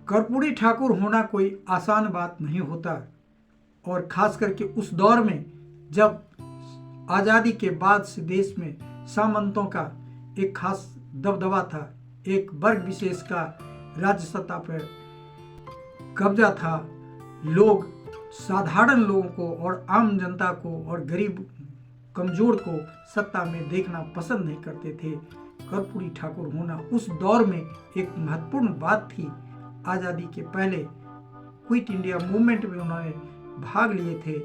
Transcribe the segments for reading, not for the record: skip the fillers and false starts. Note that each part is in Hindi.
कर्पूरी ठाकुर होना कोई आसान बात नहीं होता, और खास करके उस दौर में जब आज़ादी के बाद से देश में सामंतों का एक खास दबदबा था, एक वर्ग विशेष का राज्य सत्ता पर कब्जा था। लोग साधारण लोगों को और आम जनता को और गरीब कमजोर को सत्ता में देखना पसंद नहीं करते थे। कर्पूरी ठाकुर होना उस दौर में एक महत्वपूर्ण बात थी। आज़ादी के पहले क्विट इंडिया मूवमेंट में उन्होंने भाग लिए थे।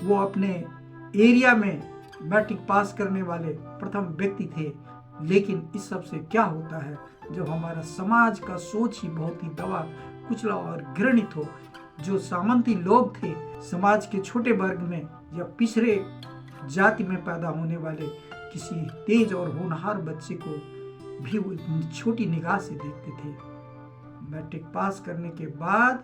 वो अपने एरिया में मैट्रिक पास करने वाले प्रथम व्यक्ति थे। लेकिन इस सब से क्या होता है जब हमारा समाज का सोच ही बहुत ही दबा कुचला और घृणित हो। जो सामंती लोग थे, समाज के छोटे वर्ग में या पिछड़े जाति में पैदा होने वाले किसी तेज और होनहार बच्चे को भी वो छोटी निगाह से देखते थे। मैट्रिक पास करने के बाद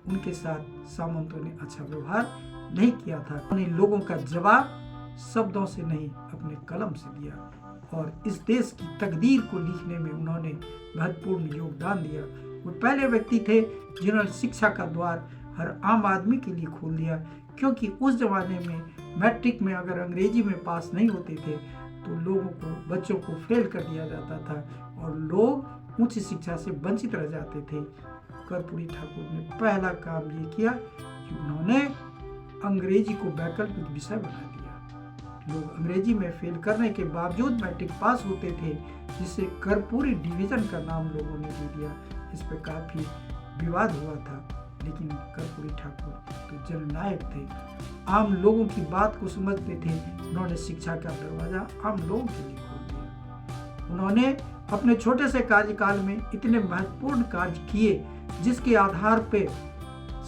उनके साथ सामंतों ने अच्छा व्यवहार नहीं किया था। उन्हें लोगों का जवाब शब्दों से नहीं, अपने कलम से दिया, और इस देश की तकदीर को लिखने में उन्होंने महत्वपूर्ण योगदान दिया। वो पहले व्यक्ति थे जिन्होंने शिक्षा का द्वार हर आम आदमी के लिए खोल दिया, क्योंकि उस जमाने में मैट्रिक में अगर अंग्रेजी में पास नहीं होते थे तो लोगों को, बच्चों को फेल कर दिया जाता था और लोग उच्च शिक्षा से वंचित रह जाते थे। कर्पूरी ठाकुर ने पहला काम ये किया कि उन्होंने अंग्रेजी को वैकल्पिक विषय बना दिया। लोग अंग्रेजी में फेल करने के बावजूद मैट्रिक पास होते थे, जिसे कर्पूरी डिवीजन का नाम लोगों ने दे दिया। इस पर काफी विवाद हुआ था, लेकिन कर्पूरी ठाकुर तो जननायक थे, आम लोगों की बात को समझते थे। उन्होंने शिक्षा का दरवाजा आम लोगों के लिए खोल दिया। उन्होंने अपने छोटे से कार्यकाल में इतने महत्वपूर्ण कार्य किए जिसके आधार पे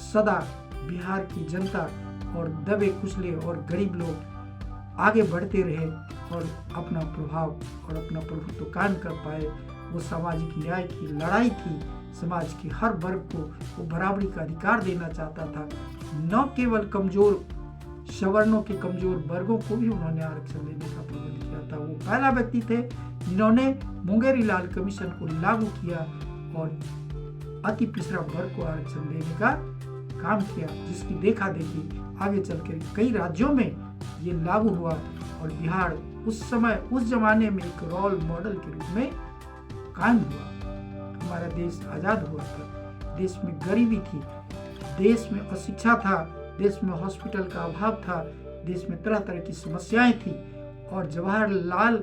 सदा बिहार की जनता और दबे कुचले और गरीब लोग आगे बढ़ते रहे और अपना प्रभाव और अपना प्रभुत्व कायम कर पाए। वो सामाजिक न्याय की लड़ाई थी। समाज के हर वर्ग को वो बराबरी का अधिकार देना चाहता था। न केवल कमजोर सवर्णों के कमजोर वर्गों को भी उन्होंने आरक्षण देने का प्रबंध किया था। वो पहला व्यक्ति थे जिन्होंने मुंगेरी लाल कमीशन को लागू किया और अति पिछड़ा वर्ग को आरक्षण देने का काम किया, जिसकी देखा देखी आगे चलकर कई राज्यों में ये लागू हुआ और बिहार उस समय उस जमाने में एक रोल मॉडल के रूप में कायम हुआ। हमारा देश आजाद हुआ था, देश में गरीबी थी, देश में अशिक्षा था, देश में हॉस्पिटल का अभाव था, देश में तरह तरह की समस्याएं थी, और जवाहरलाल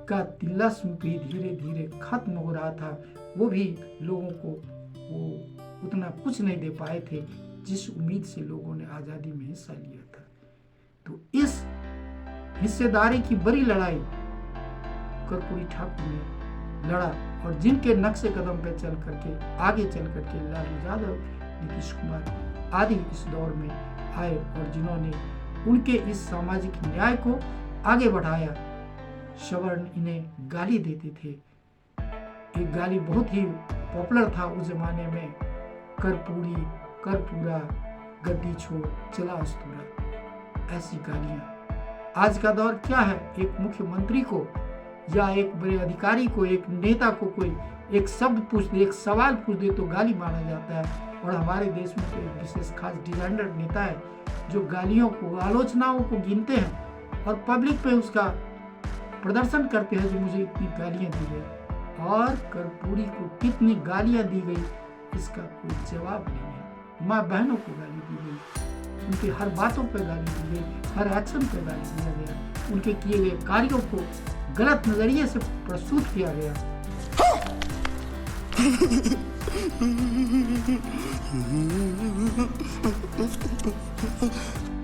का तिलस्म भी धीरे धीरे खत्म हो रहा था। वो भी लोगों को वो उतना कुछ नहीं दे पाए थे जिस उम्मीद से लोगों ने आज़ादी में हिस्सा लिया था। तो इस हिस्सेदारी की बड़ी लड़ाई कर्पूरी ठाकुर ने लड़ा, और जिनके नक्शे कदम पे चल करके आगे चल करके लालू यादव, नीतीश कुमार आदि इस दौर में आए और जिन्होंने उनके इस सामाजिक न्याय को आगे बढ़ाया। सवर्ण इन्हें गाली देते थे। एक गाली बहुत ही पॉपुलर था उस जमाने में, कर्पूरी, कर्पूरा, गद्दी छोड़ चला अस्तूरा, ऐसी गालियां। आज का दौर क्या है, एक मुख्यमंत्री को या एक बड़े अधिकारी को, एक नेता को कोई एक शब्द पूछ दे, एक सवाल पूछ दे तो गाली माना जाता है। और हमारे देश में तो एक विशेष खास डिजाइनर नेता है जो गालियों को, आलोचनाओं को गिनते हैं और पब्लिक पे उसका प्रदर्शन करते हैं, जो मुझे इतनी गालियां दी गई और कर्पूरी को कितनी गालियां दी गई इसका कोई जवाब नहीं है। माँ बहनों को गाली दी गई, उनके हर बातों पर गाली दी गई, हर एक्शन पर गाली दिया गया, उनके किए गए कार्यों को गलत नजरिए से प्रस्तुत किया गया।